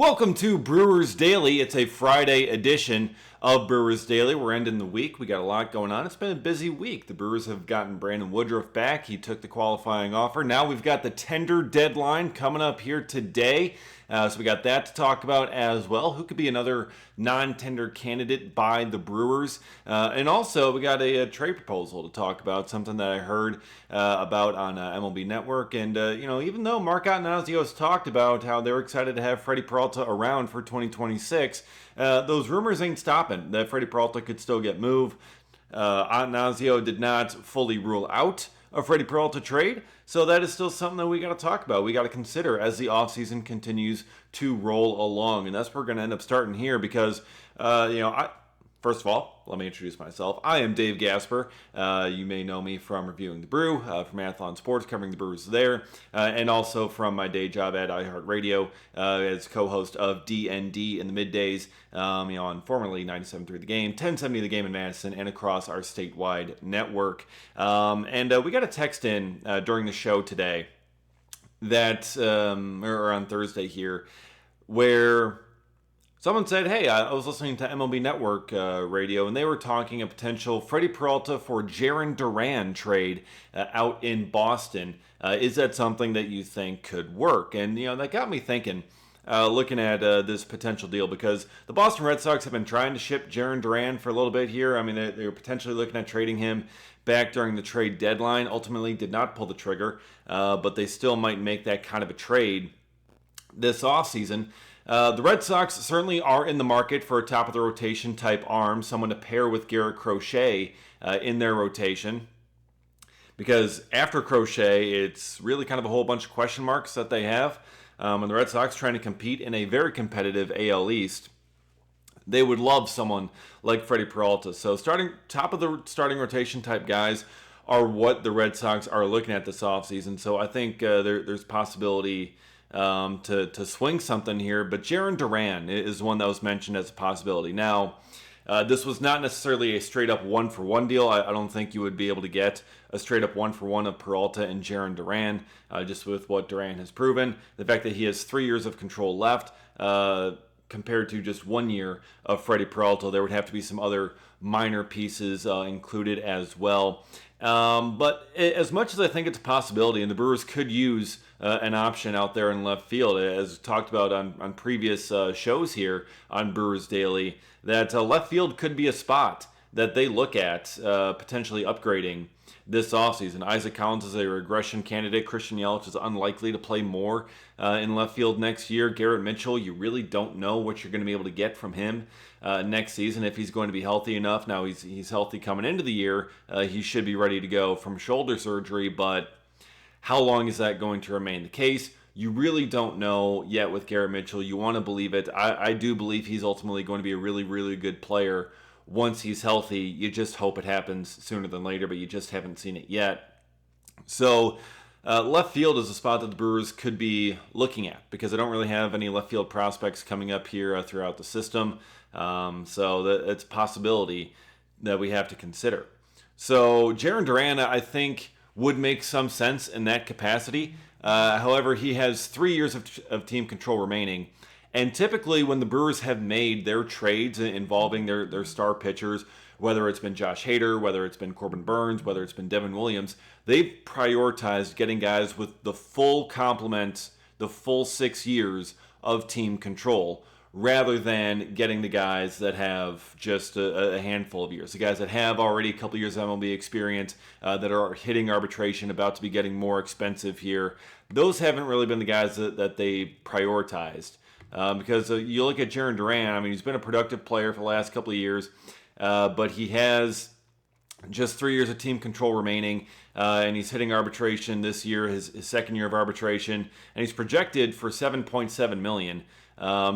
Welcome to Brewers Daily. It's a Friday edition of Brewers Daily. We're ending the week. We got a lot going on. It's been a busy week. The Brewers have gotten Brandon Woodruff back. He took the qualifying offer. Now we've got the tender deadline coming up here today. So we got that to talk about as well. Who could be another non-tender candidate by the Brewers? And also we got a trade proposal to talk about, something that I heard about on MLB Network. And, even though Mark Attanasio has talked about how they're excited to have Freddie Peralta around for 2026, those rumors ain't stopping that Freddie Peralta could still get moved. Attanasio did not fully rule out a Freddie Peralta trade, so that is still something that we got to talk about. We got to consider as the offseason continues to roll along, and that's where we're going to end up starting here because, first of all, let me introduce myself. I am Dave Gasper. You may know me from Reviewing the Brew, from Athlon Sports, covering the Brewers there, and also from my day job at iHeartRadio as co-host of DND in the middays, on formerly 97.3 The Game, 1070 The Game in Madison, and across our statewide network. And we got a text in during the show today that, or on Thursday here, where someone said, hey, I was listening to MLB Network radio, and they were talking a potential Freddie Peralta for Jarren Duran trade out in Boston. Is that something that you think could work? And, that got me thinking, looking at this potential deal, because the Boston Red Sox have been trying to ship Jarren Duran for a little bit here. I mean, they were potentially looking at trading him back during the trade deadline. Ultimately did not pull the trigger, but they still might make that kind of a trade this offseason. The Red Sox certainly are in the market for a top-of-the-rotation type arm, someone to pair with Garrett Crochet in their rotation. Because after Crochet, it's really kind of a whole bunch of question marks that they have. And the Red Sox trying to compete in a very competitive AL East. They would love someone like Freddie Peralta. So top of the starting rotation type guys are what the Red Sox are looking at this offseason. So I think there's possibility to swing something here, but Jarren Duran is one that was mentioned as a possibility. Now, this was not necessarily a straight-up one-for-one deal. I don't think you would be able to get a straight-up one-for-one of Peralta and Jarren Duran, just with what Duran has proven. The fact that he has 3 years of control left, compared to just 1 year of Freddie Peralta, there would have to be some other minor pieces included as well. But as much as I think it's a possibility, and the Brewers could use an option out there in left field, as talked about on previous shows here on Brewers Daily, that left field could be a spot that they look at potentially upgrading this offseason. Isaac Collins is a regression candidate. Christian Yelich is unlikely to play more in left field next year. Garrett Mitchell, you really don't know what you're going to be able to get from him next season if he's going to be healthy enough. Now, he's healthy coming into the year. He should be ready to go from shoulder surgery, but how long is that going to remain the case? You really don't know yet with Garrett Mitchell. You want to believe it. I do believe he's ultimately going to be a really, really good player once he's healthy. You just hope it happens sooner than later, but you just haven't seen it yet. So left field is a spot that the Brewers could be looking at because they don't really have any left field prospects coming up here throughout the system. So it's a possibility that we have to consider. So Jarren Duran, I think, would make some sense in that capacity. However, he has 3 years of team control remaining. And typically when the Brewers have made their trades involving their star pitchers, whether it's been Josh Hader, whether it's been Corbin Burns, whether it's been Devin Williams, they've prioritized getting guys with the full complement, the full 6 years of team control, rather than getting the guys that have just a handful of years. The guys that have already a couple years of MLB experience, that are hitting arbitration, about to be getting more expensive here. Those haven't really been the guys that they prioritized. Because you look at Jarren Duran, I mean, he's been a productive player for the last couple of years, but he has just 3 years of team control remaining, and he's hitting arbitration this year, his second year of arbitration, and he's projected for $7.7 million.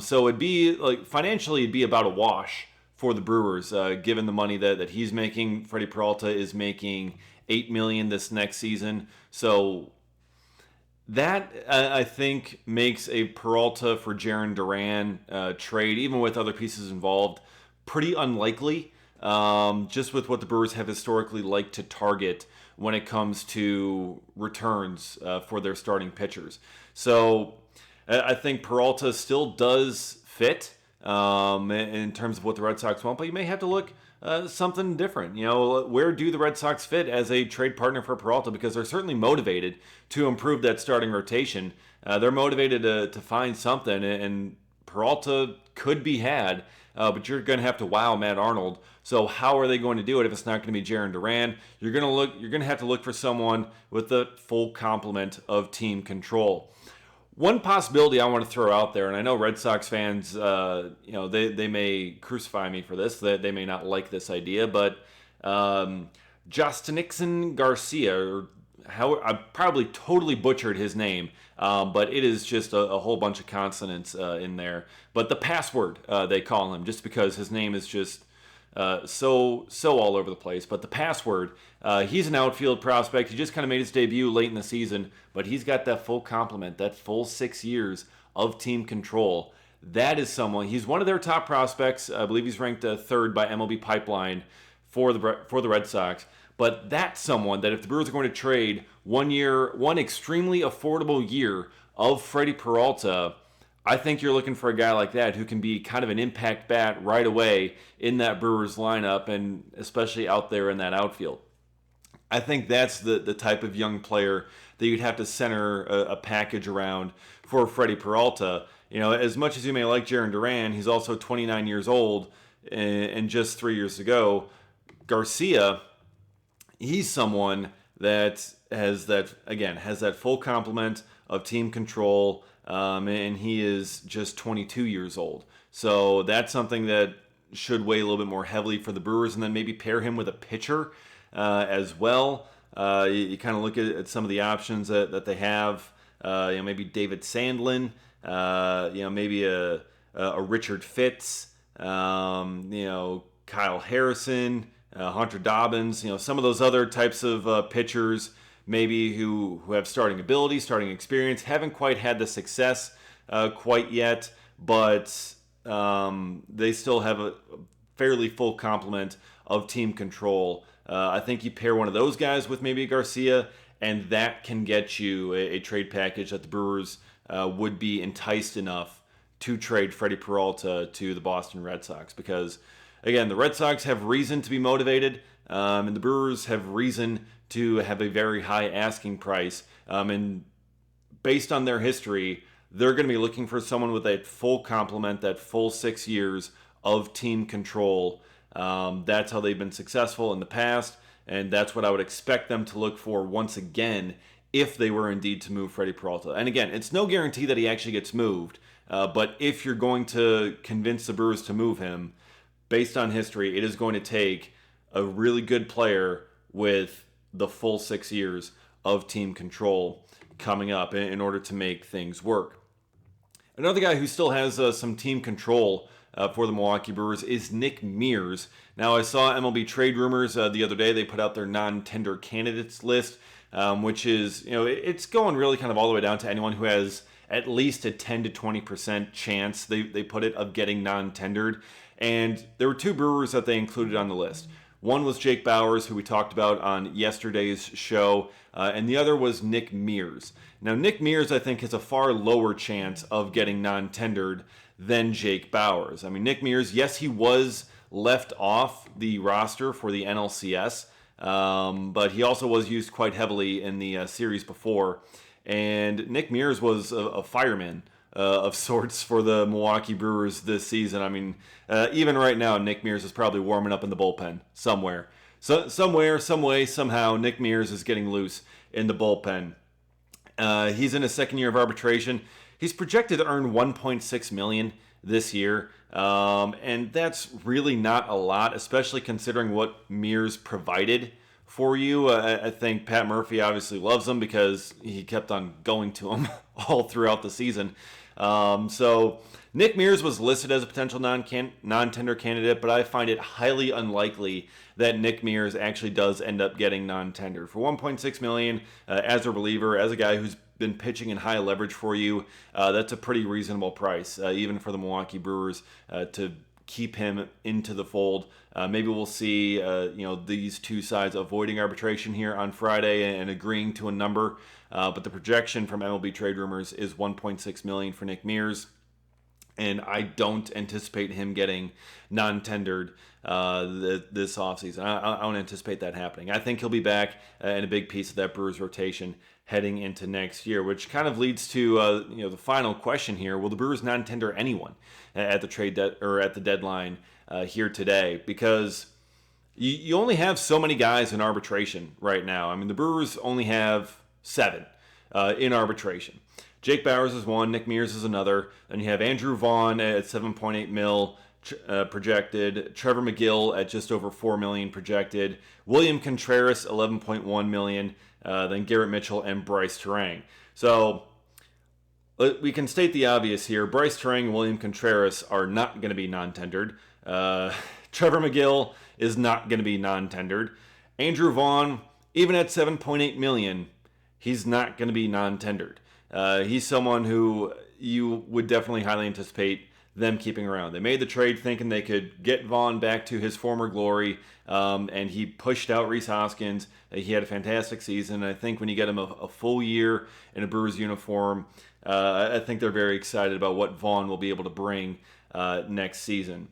So it'd be like financially, it'd be about a wash for the Brewers, given the money that he's making. Freddie Peralta is making $8 million this next season, so that, I think, makes a Peralta for Jarren Duran trade, even with other pieces involved, pretty unlikely, just with what the Brewers have historically liked to target when it comes to returns for their starting pitchers. So I think Peralta still does fit in terms of what the Red Sox want, but you may have to look something different. Where do the Red Sox fit as a trade partner for Peralta? Because they're certainly motivated to improve that starting rotation. They're motivated to find something, and Peralta could be had, but you're going to have to wow Matt Arnold. So how are they going to do it if it's not going to be Jarren Duran? You're going to have to look for someone with the full complement of team control. One possibility I want to throw out there, and I know Red Sox fans, they may crucify me for this, that they may not like this idea, but Jostynxon Garcia, or how I probably totally butchered his name, but it is just a whole bunch of consonants in there. But the password, they call him, just because his name is just so all over the place. But the password, he's an outfield prospect. He just kind of made his debut late in the season, but he's got that full complement, that full 6 years of team control. That is someone. He's one of their top prospects. I believe he's ranked third by MLB Pipeline for the Red Sox. But that's someone that if the Brewers are going to trade one extremely affordable year of Freddie Peralta, I think you're looking for a guy like that who can be kind of an impact bat right away in that Brewers lineup, and especially out there in that outfield. I think that's the type of young player that you'd have to center a package around for Freddie Peralta. As much as you may like Jarren Duran, he's also 29 years old, and just 3 years ago, Garcia, he's someone that has that full complement of team control, and he is just 22 years old. So that's something that should weigh a little bit more heavily for the Brewers, and then maybe pair him with a pitcher as well. You kind of look at some of the options that they have. Maybe David Sandlin. Maybe a Richard Fitz. Kyle Harrison. Hunter Dobbins. Some of those other types of pitchers, maybe who have starting ability, starting experience, haven't quite had the success quite yet, but they still have a fairly full complement of team control. I think you pair one of those guys with maybe Garcia, and that can get you a trade package that the Brewers would be enticed enough to trade Freddie Peralta to the Boston Red Sox. Because, again, the Red Sox have reason to be motivated, and the Brewers have reason to have a very high asking price. And based on their history, they're going to be looking for someone with that full complement, that full 6 years of team control. That's how they've been successful in the past, and that's what I would expect them to look for once again if they were indeed to move Freddie Peralta. And again, it's no guarantee that he actually gets moved, but if you're going to convince the Brewers to move him, based on history, it is going to take a really good player with the full 6 years of team control coming up in order to make things work. Another guy who still has some team control for the Milwaukee Brewers is Nick Mears. Now, I saw MLB Trade Rumors the other day. They put out their non-tender candidates list, which is, it's going really kind of all the way down to anyone who has at least a 10 to 20% chance, they put it, of getting non-tendered. And there were two Brewers that they included on the list. One was Jake Bauers, who we talked about on yesterday's show, and the other was Nick Mears. Now, Nick Mears, I think, has a far lower chance of getting non-tendered than Jake Bauers. I mean, Nick Mears, yes, he was left off the roster for the NLCS, but he also was used quite heavily in the series before. And Nick Mears was a fireman of sorts for the Milwaukee Brewers this season. I mean, even right now, Nick Mears is probably warming up in the bullpen somewhere. So somewhere, some way, somehow, Nick Mears is getting loose in the bullpen. He's in his second year of arbitration. He's projected to earn $1.6 million this year, and that's really not a lot, especially considering what Mears provided for you. I think Pat Murphy obviously loves him because he kept on going to him all throughout the season. So Nick Mears was listed as a potential non-tender candidate, but I find it highly unlikely that Nick Mears actually does end up getting non-tendered. For $1.6 million, as a reliever, as a guy who's been pitching in high leverage for you, that's a pretty reasonable price, even for the Milwaukee Brewers to keep him into the fold. Maybe we'll see these two sides avoiding arbitration here on Friday and agreeing to a number. But the projection from MLB Trade Rumors is $1.6 million for Nick Mears. And I don't anticipate him getting non-tendered this offseason. I don't anticipate that happening. I think he'll be back in a big piece of that Brewers rotation heading into next year, which kind of leads to the final question here: will the Brewers non-tender anyone at the at the deadline here today? Because you only have so many guys in arbitration right now. I mean, the Brewers only have 7 in arbitration. Jake Bauers is one, Nick Mears is another. Then you have Andrew Vaughn at $7.8 million projected, Trevor McGill at just over $4 million projected, William Contreras $11.1 million, then Garrett Mitchell and Bryce Terang. So we can state the obvious here: Bryce Terang and William Contreras are not going to be non-tendered. Trevor McGill is not going to be non-tendered. Andrew Vaughn, even at $7.8 million, he's not going to be non-tendered. He's someone who you would definitely highly anticipate them keeping around. They made the trade thinking they could get Vaughn back to his former glory, and he pushed out Rhys Hoskins. He had a fantastic season. I think when you get him a full year in a Brewers uniform, I think they're very excited about what Vaughn will be able to bring next season.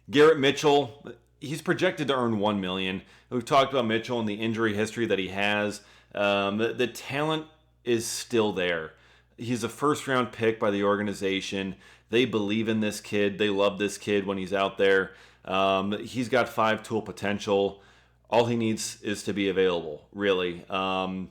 Garrett Mitchell, he's projected to earn $1 million. We've talked about Mitchell and the injury history that he has. The talent is still there. He's a first-round pick by the organization. They believe in this kid. They love this kid when he's out there. He's got 5-tool potential. All he needs is to be available, really. And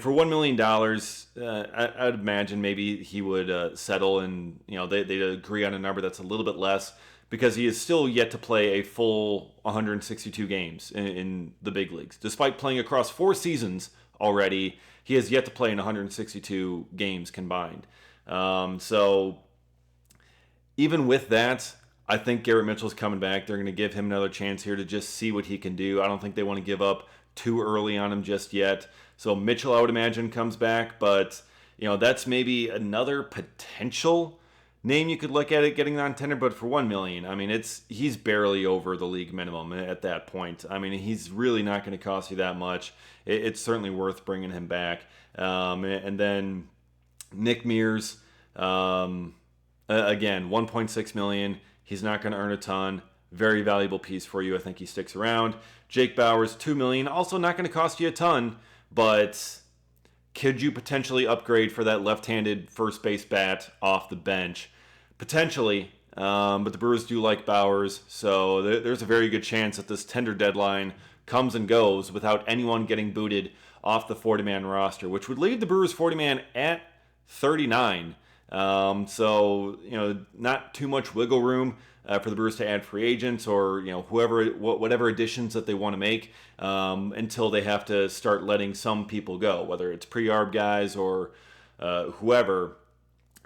for $1 million, I'd imagine maybe he would settle, and they'd agree on a number that's a little bit less, because he is still yet to play a full 162 games in the big leagues. Despite playing across 4 seasons already, he has yet to play in 162 games combined. So even with that, I think Garrett Mitchell's coming back. They're going to give him another chance here to just see what he can do. I don't think they want to give up too early on him just yet. So Mitchell, I would imagine, comes back. But, that's maybe another potential name you could look at it getting non-tender. But for $1 million, I mean, he's barely over the league minimum at that point. I mean, he's really not going to cost you that much. It's certainly worth bringing him back. And then Nick Mears, again, $1.6 million. He's not going to earn a ton. Very valuable piece for you. I think he sticks around. Jake Bauers, $2 million. Also not going to cost you a ton, but could you potentially upgrade for that left-handed first base bat off the bench? Potentially, but the Brewers do like Bauers, so there's a very good chance that this tender deadline comes and goes without anyone getting booted off the 40-man roster, which would leave the Brewers 40-man at 39. So, not too much wiggle room for the Brewers to add free agents or, whatever additions that they want to make until they have to start letting some people go, whether it's pre-arb guys or whoever.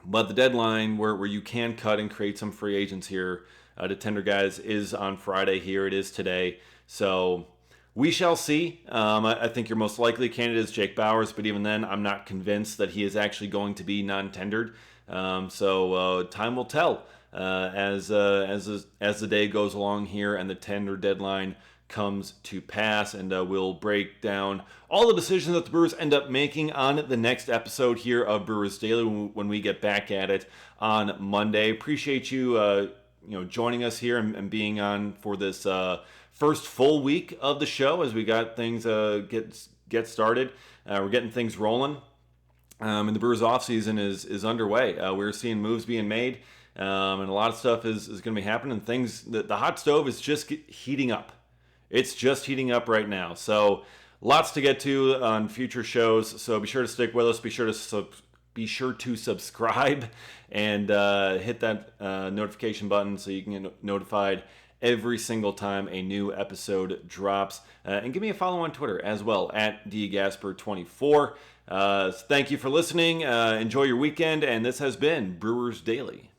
But the deadline where you can cut and create some free agents here to tender guys is on Friday. Here it is today. So we shall see. I think your most likely candidate is Jake Bauers, but even then, I'm not convinced that he is actually going to be non-tendered. So time will tell as the day goes along here and the tender deadline comes to pass, and we'll break down all the decisions that the Brewers end up making on the next episode here of Brewers Daily when we get back at it on Monday. Appreciate you joining us here and being on for this first full week of the show as we got things get started. We're getting things rolling. And the Brewers offseason is underway. We're seeing moves being made, and a lot of stuff is going to be happening. The hot stove is just heating up. It's just heating up right now. So lots to get to on future shows. So be sure to stick with us. Be sure to subscribe and hit that notification button so you can get notified every single time a new episode drops. And give me a follow on Twitter as well, at dgasper24. Thank you for listening. Enjoy your weekend, and this has been Brewers Daily.